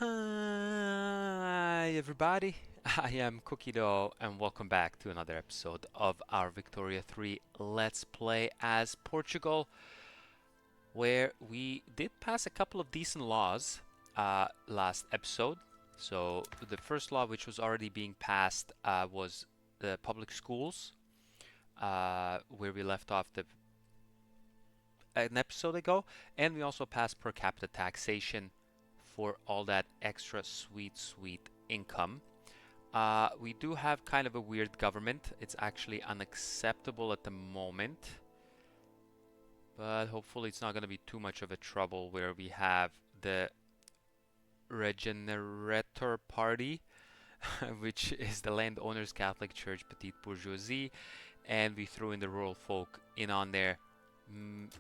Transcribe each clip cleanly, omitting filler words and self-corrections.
Hi everybody, I am Cookie Dough and welcome back to another episode of our Victoria 3 Let's Play as Portugal, where we did pass a couple of decent laws last episode. So the first law which was already being passed was the public schools, where we left off an episode ago, and we also passed per capita taxation for all that extra sweet income. We do have kind of a weird government. It's actually unacceptable at the moment, but hopefully it's not going to be too much of a trouble where we have the Regenerator Party, which is the landowners, Catholic Church, petite bourgeoisie, and we threw in the rural folk in on there,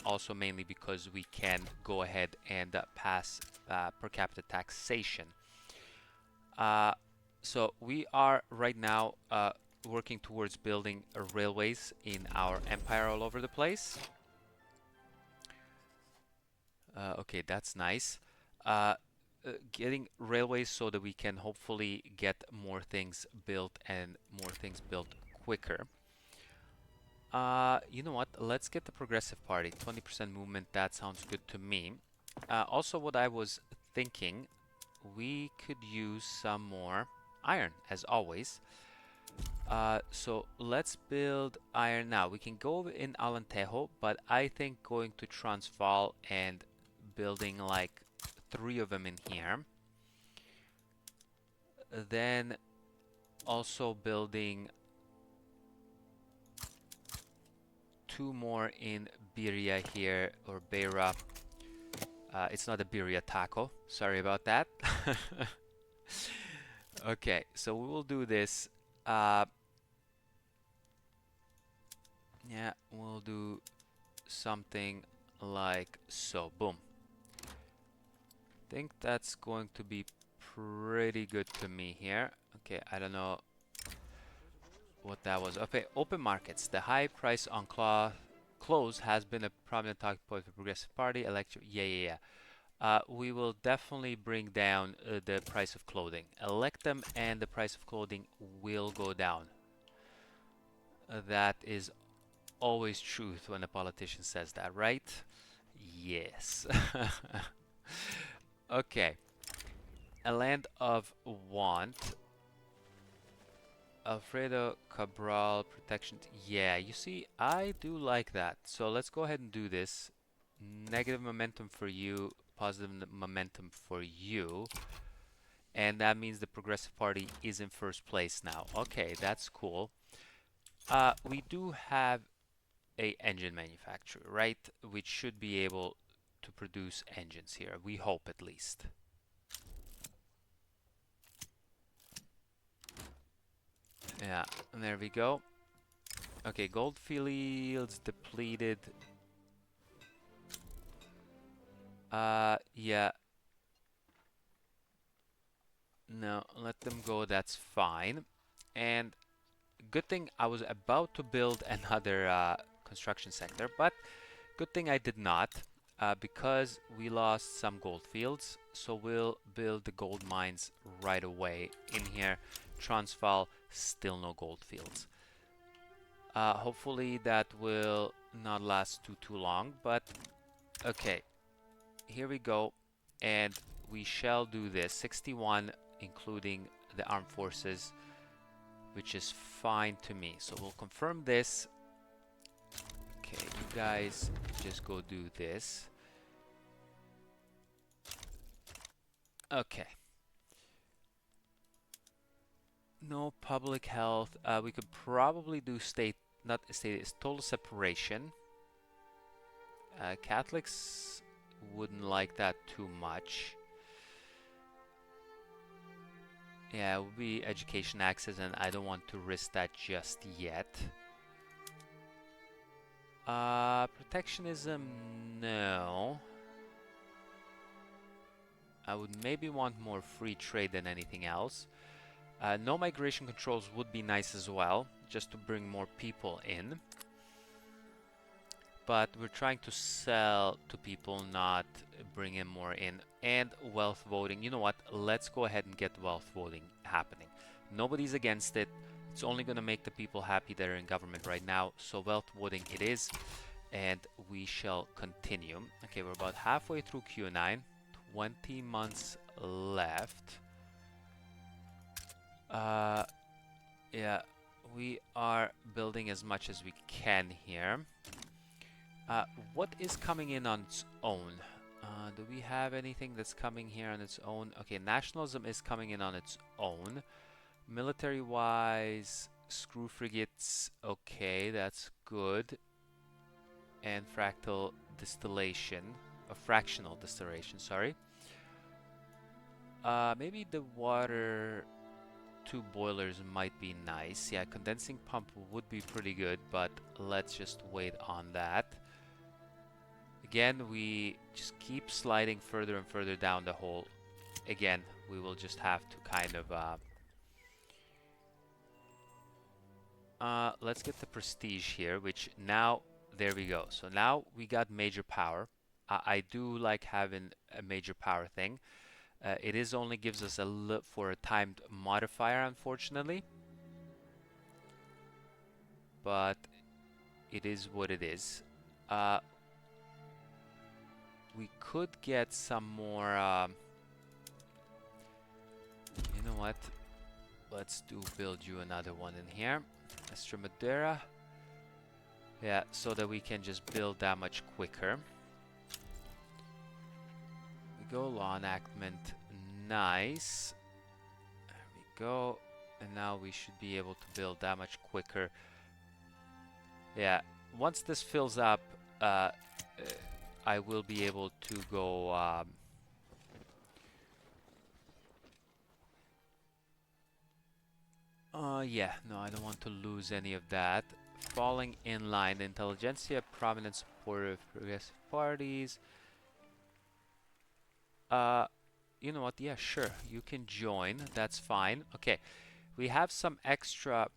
also mainly because we can go ahead and pass per capita taxation. So we are right now working towards building railways in our empire all over the place. Okay, that's nice. Getting railways so that we can hopefully get more things built and more things built quicker. You know what? Let's get the Progressive Party. 20% movement, that sounds good to me. Also, what I was thinking, we could use some more iron, as always. So let's build iron now. We can go in Alentejo, but I think going to Transvaal and building like 3 of them in here. Then also building 2 more in Birria here, or Beira. It's not a Birria taco. Sorry about that. Okay, so we will do this. Yeah, we'll do something like so. Boom. Think that's going to be pretty good to me here. Okay, I don't know what that was. Okay, open markets. The high price on clothes has been a prominent talking point for the Progressive Party. Yeah. We will definitely bring down the price of clothing. Elect them and the price of clothing will go down. That is always truth when a politician says that, right? Yes. Okay. A land of want. Alfredo Cabral protection. Yeah, you see, I do like that. So let's go ahead and do this. Negative momentum for you, positive momentum for you. And that means the Progressive Party is in first place now. Okay, that's cool. We do have a engine manufacturer, right? Which should be able to produce engines here. We hope at least. Yeah, and there we go. Okay, gold fields depleted. Yeah. No, let them go, that's fine. And good thing I was about to build another construction sector, but good thing I did not, because we lost some gold fields. So we'll build the gold mines right away in here. Transvaal, still no gold fields. Hopefully that will not last too long, but okay, here we go, and we shall do this. 61 including the armed forces, which is fine to me. So we'll confirm this. Okay, you guys just go do this. Okay. No public health. We could probably do state, not state, it's total separation. Catholics wouldn't like that too much. Yeah, it would be education access, and I don't want to risk that just yet. Protectionism, no. I would maybe want more free trade than anything else. No migration controls would be nice as well, just to bring more people in. but we're trying to sell to people, not bring in more in. And wealth voting. You know what? Let's go ahead and get wealth voting happening. Nobody's against it. It's only going to make the people happy that are in government right now. So wealth voting it is, and we shall continue. Okay, we're about halfway through Q9. 20 months left. Yeah, we are building as much as we can here. What is coming in on its own? Do we have anything that's coming here on its own? Okay, nationalism is coming in on its own. Military-wise, screw frigates, okay, that's good. And fractional distillation, sorry. Maybe the water, 2 boilers might be nice. Yeah, condensing pump would be pretty good, but let's just wait on that. Again, we just keep sliding further and further down the hole. Again, we will just have to kind of let's get the prestige here, which now, there we go. So now we got major power. I do like having a major power thing. It is only gives us for a timed modifier, unfortunately. But it is what it is. We could get some more, you know what? Let's build you another one in here. Extremadura. Yeah, so that we can just build that much quicker. We go, law enactment, nice. There we go. And now we should be able to build that much quicker. Yeah, once this fills up, I will be able to go yeah, no, I don't want to lose any of that. Falling in line, intelligentsia, prominent supporter of progressive parties. You know what? Yeah, sure, you can join. That's fine. Okay, we have some extra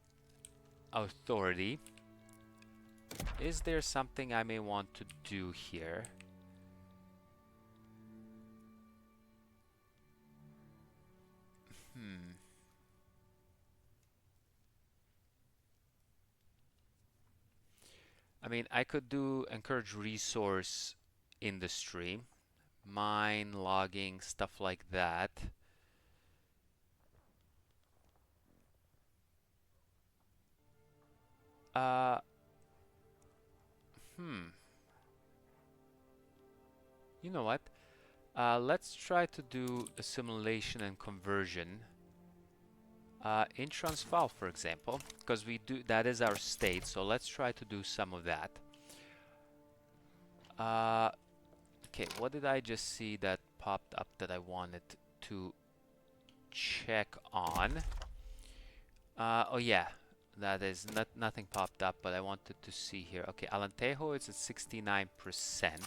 authority. Is there something I may want to do here? I mean, I could encourage resource industry, mine, logging, stuff like that. Uh, You know what? Let's try to do assimilation and conversion in Transvaal, for example, because that is our state. So let's try to do some of that. Okay, what did I just see that popped up that I wanted to check on? Oh yeah, that is nothing popped up, but I wanted to see here. Okay, Alentejo is at 69%.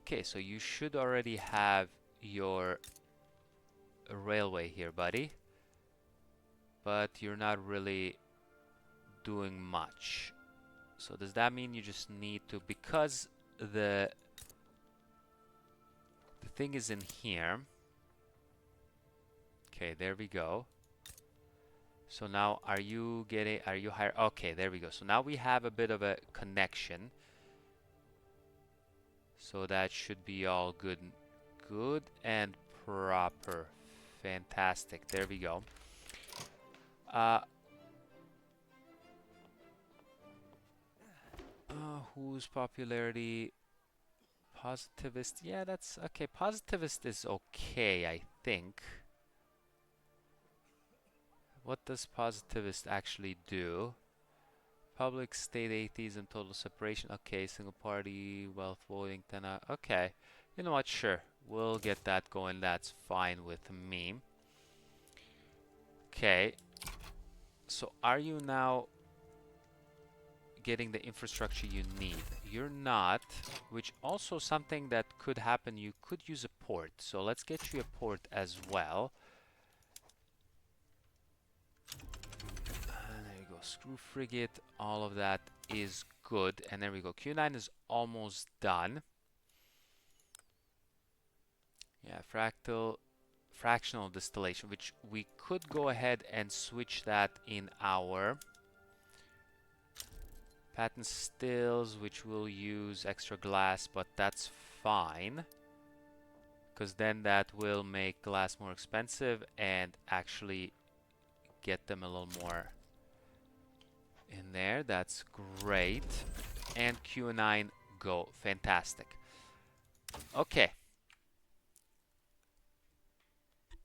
Okay, so you should already have your railway here, buddy. But you're not really doing much. So does that mean you just need to, because the thing is in here. Okay, there we go. So now are you higher? Okay, there we go. So now we have a bit of a connection. So that should be all good and proper. Fantastic. There we go. Whose popularity? Positivist. Yeah, that's okay. Positivist is okay, I think. What does positivist actually do? Public, state, atheism, total separation. Okay, single party, wealth voting, okay. You know what? Sure. We'll get that going. That's fine with me. Okay. So are you now getting the infrastructure you need? You're not, which also something that could happen. You could use a port. So let's get you a port as well. There you go. screw frigate, all of that is good. And there we go. Q9 is almost done. Yeah, fractional distillation, which we could go ahead and switch that in our patent stills, which will use extra glass, but that's fine, because then that will make glass more expensive and actually get them a little more in there. That's great. And Q9 go. Fantastic. Okay.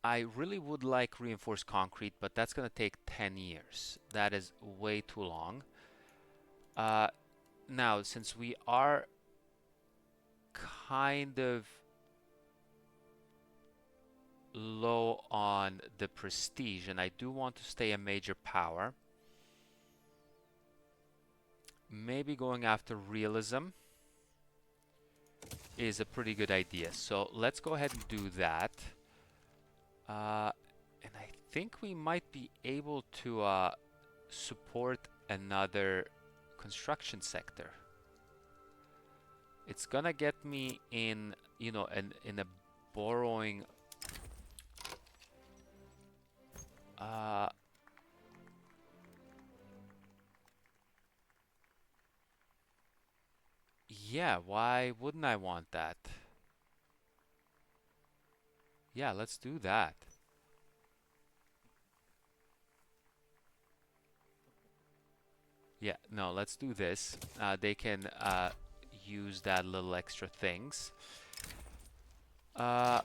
I really would like reinforced concrete, but that's going to take 10 years. That is way too long. Now, since we are kind of low on the prestige, and I do want to stay a major power, maybe going after realism is a pretty good idea. So let's go ahead and do that. And I think we might be able to support another construction sector. It's gonna get me in, you know, in a borrowing. Yeah, why wouldn't I want that? Yeah, let's do that. Yeah, no, let's do this. They can use that little extra things. Yeah,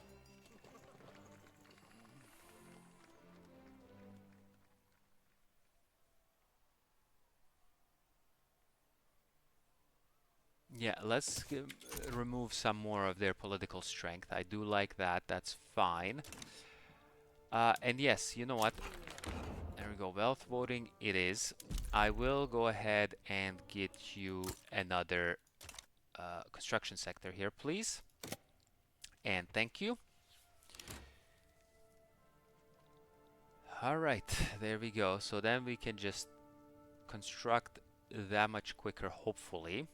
let's remove some more of their political strength. I do like that. That's fine. And yes, you know what? There we go. Wealth voting it is. I will go ahead and get you another construction sector here, please. And thank you. All right, there we go. So then we can just construct that much quicker, hopefully.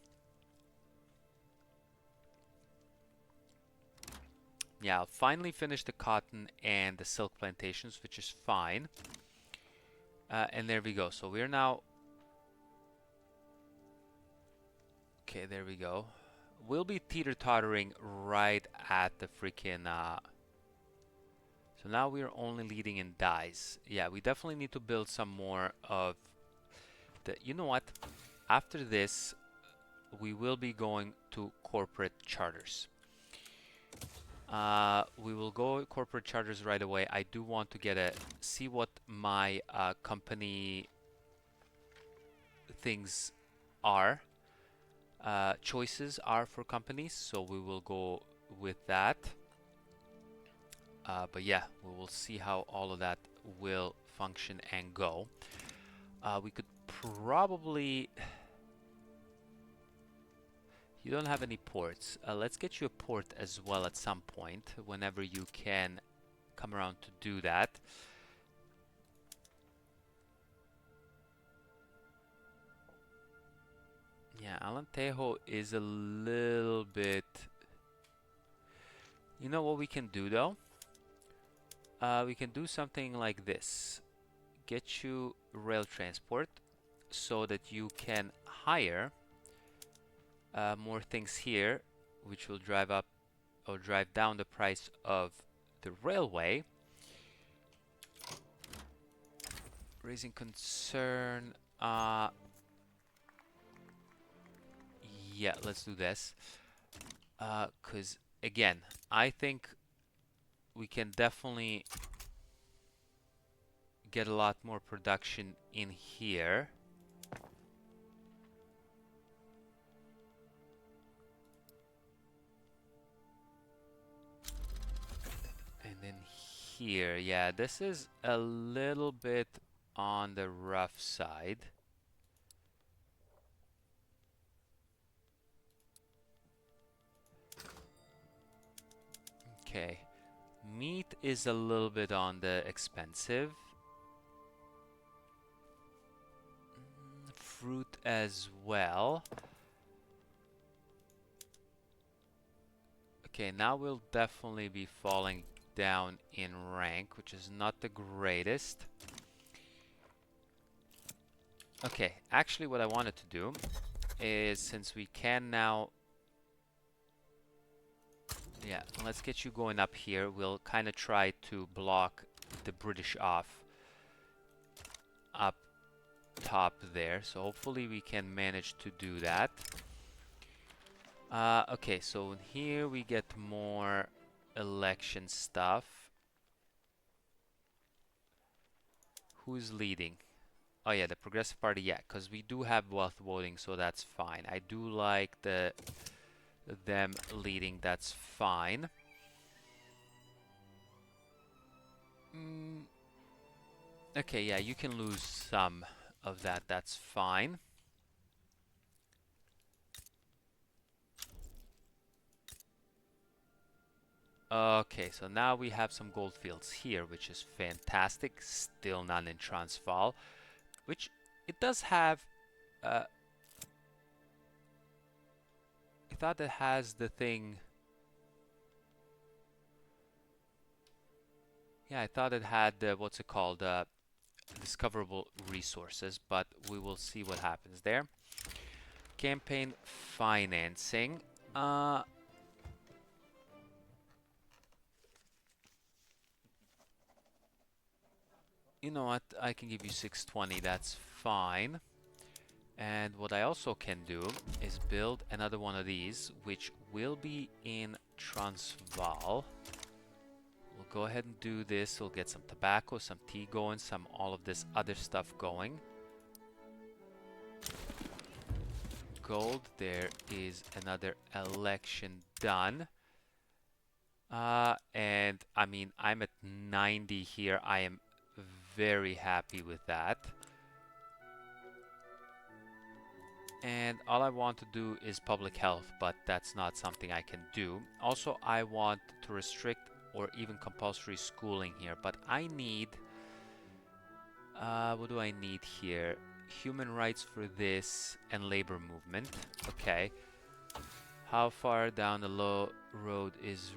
Yeah, I'll finally finish the cotton and the silk plantations, which is fine. And there we go. So we're now... Okay, there we go. We'll be teeter-tottering right at the freaking... So now we're only leading in dyes. Yeah, we definitely need to build some more of the... You know what? After this, we will be going to corporate charters. We will go corporate charters right away. I do want to get see what my company things are, choices are for companies. So we will go with that. But yeah, we will see how all of that will function and go. We could probably... You don't have any ports. Let's get you a port as well at some point, whenever you can come around to do that. Yeah, Alentejo is a little bit... You know what we can do though? We can do something like this. Get you rail transport so that you can hire more things here, which will drive up or drive down the price of the railway. Raising concern. Yeah, let's do this. Because again, I think we can definitely get a lot more production in here. And then here, yeah, this is a little bit on the rough side. Okay, meat is a little bit on the expensive. fruit as well. Okay, now we'll definitely be falling down in rank, which is not the greatest. Okay, actually what I wanted to do is, since we can now... Yeah, let's get you going up here. We'll kind of try to block the British off up top there. So hopefully we can manage to do that. Okay, so here we get more election stuff. Who's leading? Oh yeah, the Progressive Party, yeah, because we do have wealth voting, so that's fine. I do like them leading, that's fine. Okay, yeah, you can lose some of that, that's fine. Okay, so now we have some gold fields here, which is fantastic. Still none in Transvaal, which it does have. I thought it has the thing. Yeah, I thought it had what's it called? Discoverable resources, but we will see what happens there. Campaign financing. You know what? I can give you 620. That's fine. And what I also can do is build another one of these, which will be in Transvaal. We'll go ahead and do this. We'll get some tobacco, some tea going, some all of this other stuff going. Gold, there is another election done. And I mean, I'm at 90 here. I am very happy with that. And all I want to do is public health, but that's not something I can do. Also, I want to restrict or even compulsory schooling here, but I need... what do I need here? Human rights for this and labor movement. Okay. How far down the low road is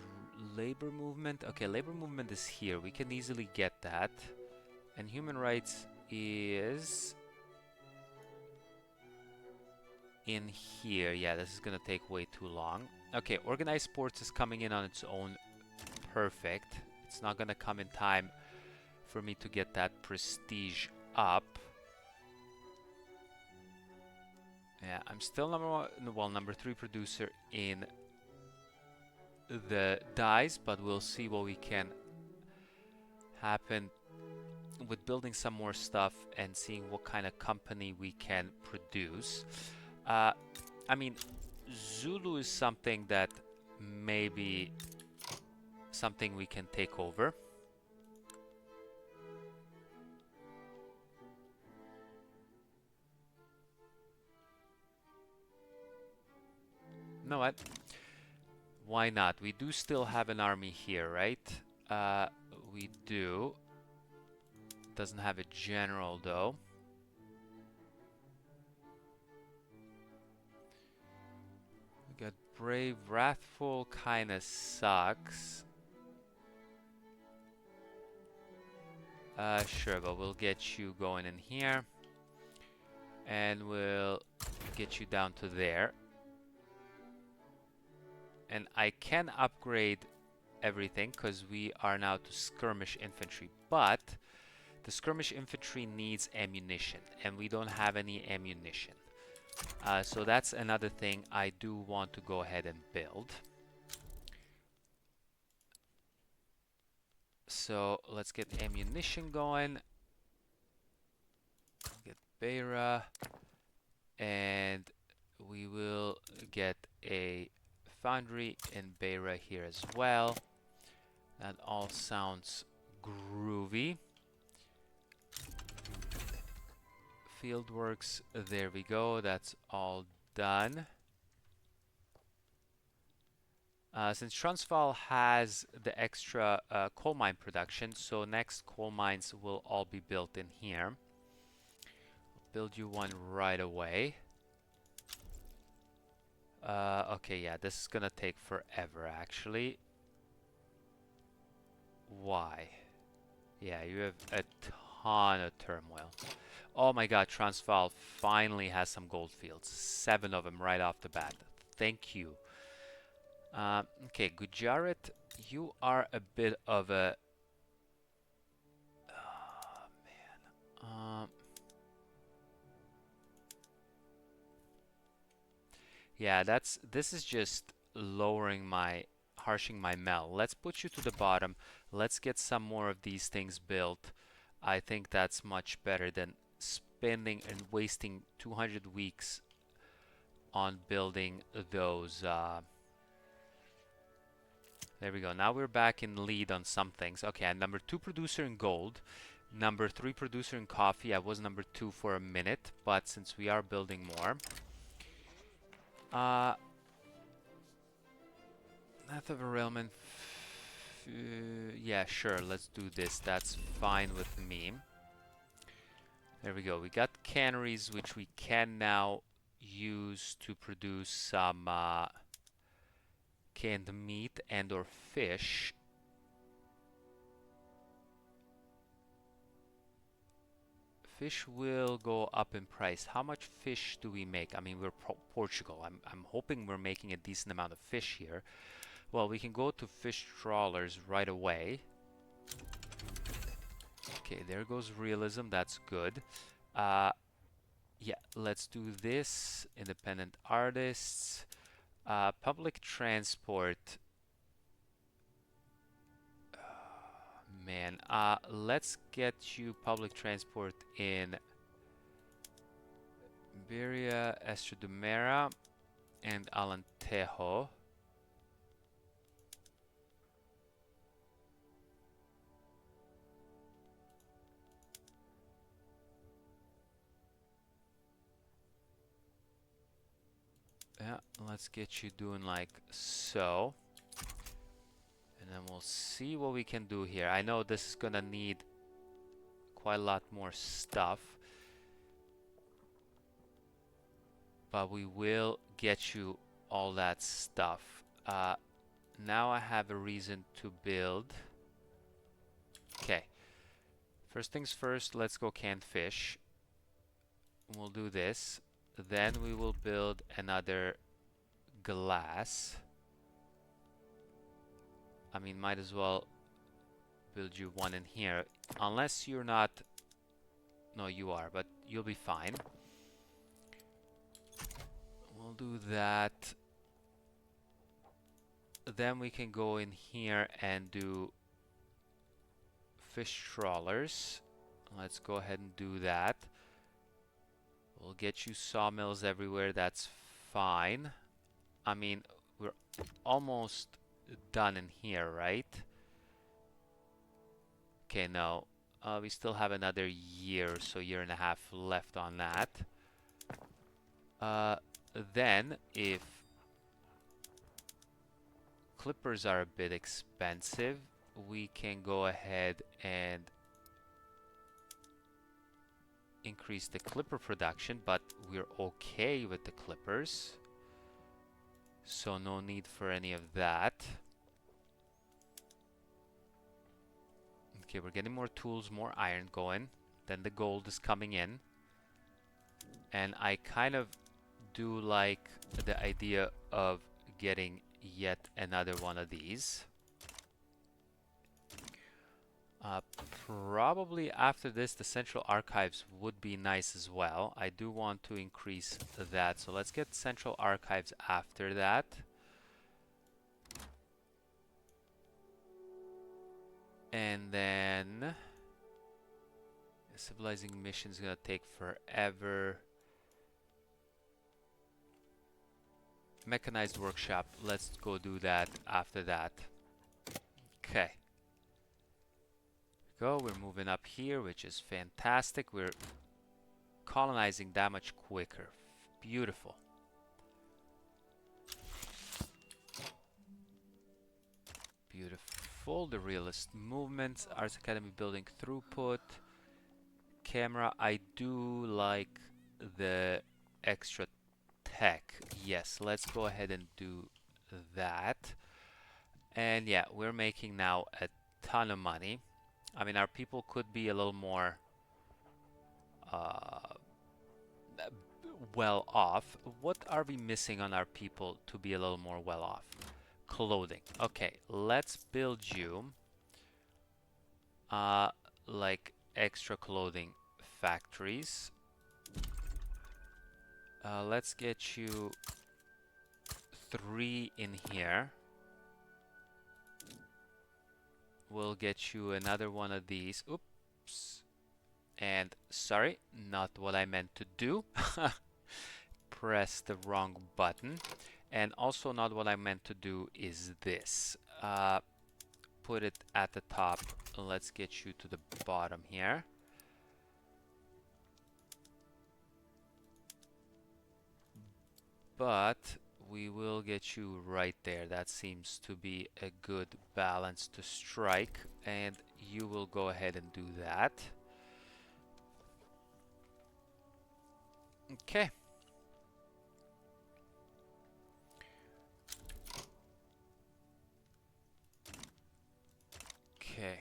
labor movement? Okay, labor movement is here. We can easily get that. And human rights is in here. Yeah, this is gonna take way too long. Okay, organized sports is coming in on its own. Perfect. It's not gonna come in time for me to get that prestige up. Yeah, I'm still number 3 producer in the dyes, but we'll see what we can happen with building some more stuff and seeing what kind of company we can produce. I mean, Zulu is something that maybe something we can take over. Know what? Why not? We do still have an army here, right? We do. Doesn't have a general though. We got brave, wrathful, kinda sucks. Sure, but we'll get you going in here. And we'll get you down to there. And I can upgrade everything because we are now to skirmish infantry. But the skirmish infantry needs ammunition, and we don't have any ammunition. So that's another thing I do want to go ahead and build. So let's get ammunition going. Get Beira. And we will get a foundry in Beira here as well. That all sounds groovy. Fieldworks, there we go. That's all done. Since Transvaal has the extra coal mine production, so next coal mines will all be built in here. build you one right away. Okay, yeah, this is gonna take forever, actually. Why? Yeah, you have a ton of turmoil. Oh my god, Transvaal finally has some gold fields. 7 of them right off the bat. Thank you. Okay, Gujarat, you are a bit of a... Oh, man. Yeah, this is just lowering my, harshing my mel. Let's put you to the bottom. Let's get some more of these things built. I think that's much better than spending and wasting 200 weeks on building those. There we go. Now we're back in lead on some things. Okay, I'm number 2 producer in gold. Number 3 producer in coffee. I was number 2 for a minute, but since we are building more. Path of Railman. Yeah, sure, let's do this. That's fine with me. There we go. We got canneries, which we can now use to produce some canned meat and or fish. Fish will go up in price. How much fish do we make? I mean, we're Portugal. I'm hoping we're making a decent amount of fish here. Well, we can go to fish trawlers right away. Okay, there goes realism. That's good. Yeah, let's do this. Independent artists. Public transport. Man, let's get you public transport in Beria, Estradumera, and Alentejo. Yeah, let's get you doing like so. And then we'll see what we can do here. I know this is gonna need quite a lot more stuff. But we will get you all that stuff. Now I have a reason to build. Okay. First things first, let's go canned fish. We'll do this. Then we will build another glass. I mean, might as well build you one in here. Unless you're not... No, you are, but you'll be fine. We'll do that. Then we can go in here and do fish trawlers. Let's go ahead and do that. We'll get you sawmills everywhere. That's fine. I mean, we're almost done in here, right? Okay, no. We still have another year, so year and a half left on that. Then, if clippers are a bit expensive, we can go ahead and increase the clipper production, but we're okay with the clippers. So no need for any of that. Okay, we're getting more tools, more iron going. Then the gold is coming in. And I kind of do like the idea of getting yet another one of these. Probably after this, the central archives would be nice as well. I do want to increase that. So let's get central archives after that. And then civilizing mission is gonna take forever. Mechanized workshop, let's go do that after that. Okay. Go, we're moving up here, which is fantastic. We're colonizing that much quicker. Beautiful. Beautiful. The realist movements, Arts Academy building throughput. camera. I do like the extra tech. Yes, let's go ahead and do that. And yeah, we're making now a ton of money. I mean, our people could be a little more uh, well off. What are we missing on our people to be a little more well off? Clothing. Okay, let's build you uh, like extra clothing factories. Let's get you 3 in here. We'll get you another one of these. Oops. And sorry, not what I meant to do. Press the wrong button. And also not what I meant to do is this. Put it at the top. Let's get you to the bottom here. But we will get you right there. That seems to be a good balance to strike. And you will go ahead and do that. Okay. Okay.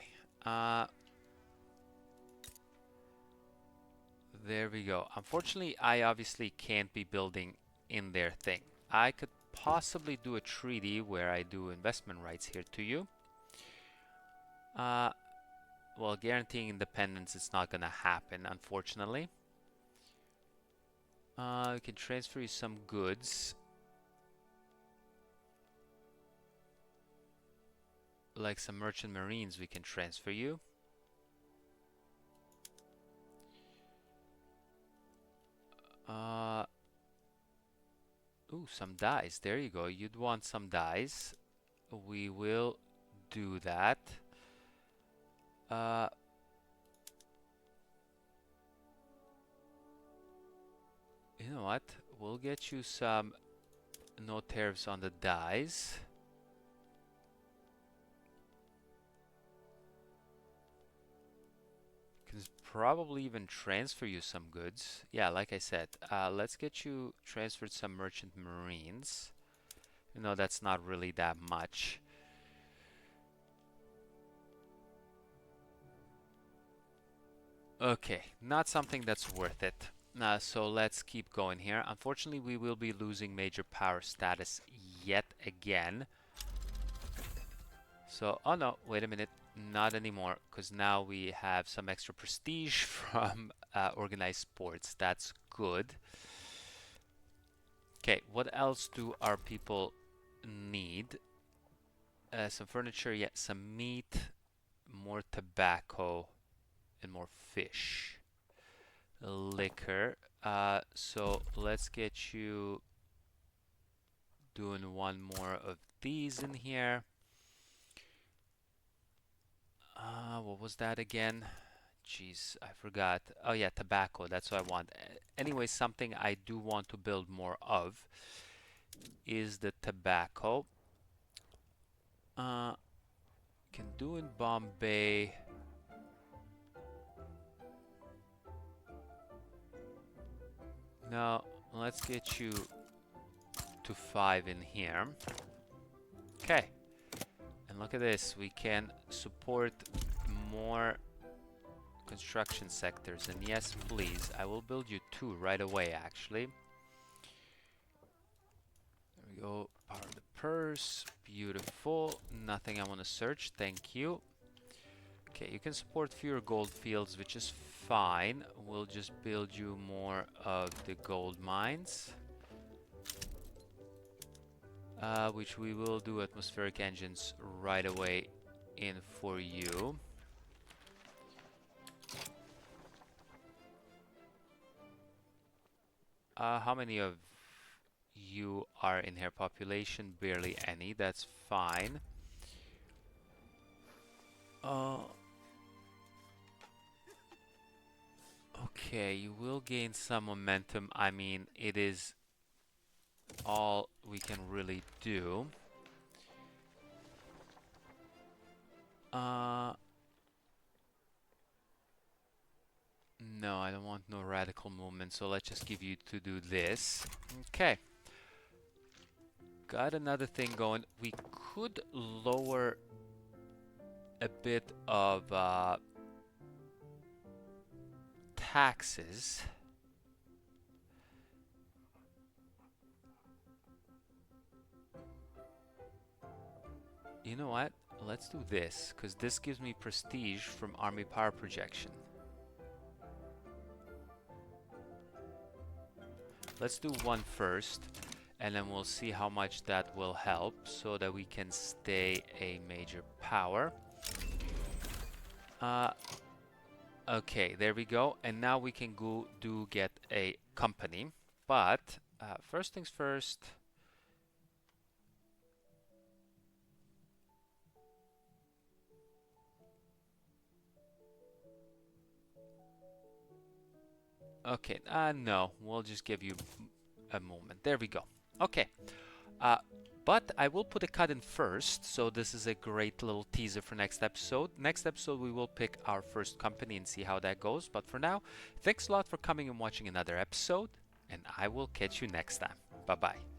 There we go. Unfortunately, I obviously can't be building in their thing. I could possibly do a treaty where I do investment rights here to you. Well, guaranteeing independence is not gonna happen, unfortunately. We can transfer you some goods. Like some merchant marines we can transfer you. Ooh, some dyes. There you go. You'd want some dyes. We will do that. You know what? We'll get you some no tariffs on the dyes. Can probably even transfer you some goods. Yeah, like I said, let's get you transferred some merchant marines. You know, that's not really that much. Okay, not something that's worth it. So let's keep going here. Unfortunately, we will be losing major power status yet again. So, oh no, wait a minute. Not anymore, because now we have some extra prestige from organized sports. That's good. Okay, what else do our people need? Some furniture, yeah, some meat, more tobacco, and more fish. Liquor. So let's get you doing one more of these in here. What was that again? Jeez, I forgot. Oh yeah, tobacco, that's what I want. Anyway, something I do want to build more of is the tobacco. Can do in Bombay. Now, let's get you to 5 in here. Okay. And look at this, we can support more construction sectors. And yes, please, I will build you 2 right away, actually. There we go. Power the purse. Beautiful. Nothing I want to search. Thank you. Okay, you can support fewer gold fields, which is fine. We'll just build you more of the gold mines. Which we will do atmospheric engines right away in for you. How many of you are in here? Population? Barely any. That's fine. Okay, you will gain some momentum. I mean, it is all we can really do. No, I don't want no radical movement, so let's just give you to do this. Okay. Got another thing going. We could lower a bit of taxes. You know what? Let's do this, because this gives me prestige from army power projection. Let's do one first, and then we'll see how much that will help so that we can stay a major power. Okay, there we go. And now we can go get a company. But first things first. Okay, no, we'll just give you a moment. There we go. Okay, but I will put a cut in first, so this is a great little teaser for next episode. Next episode, we will pick our first company and see how that goes. But for now, thanks a lot for coming and watching another episode, and I will catch you next time. Bye-bye.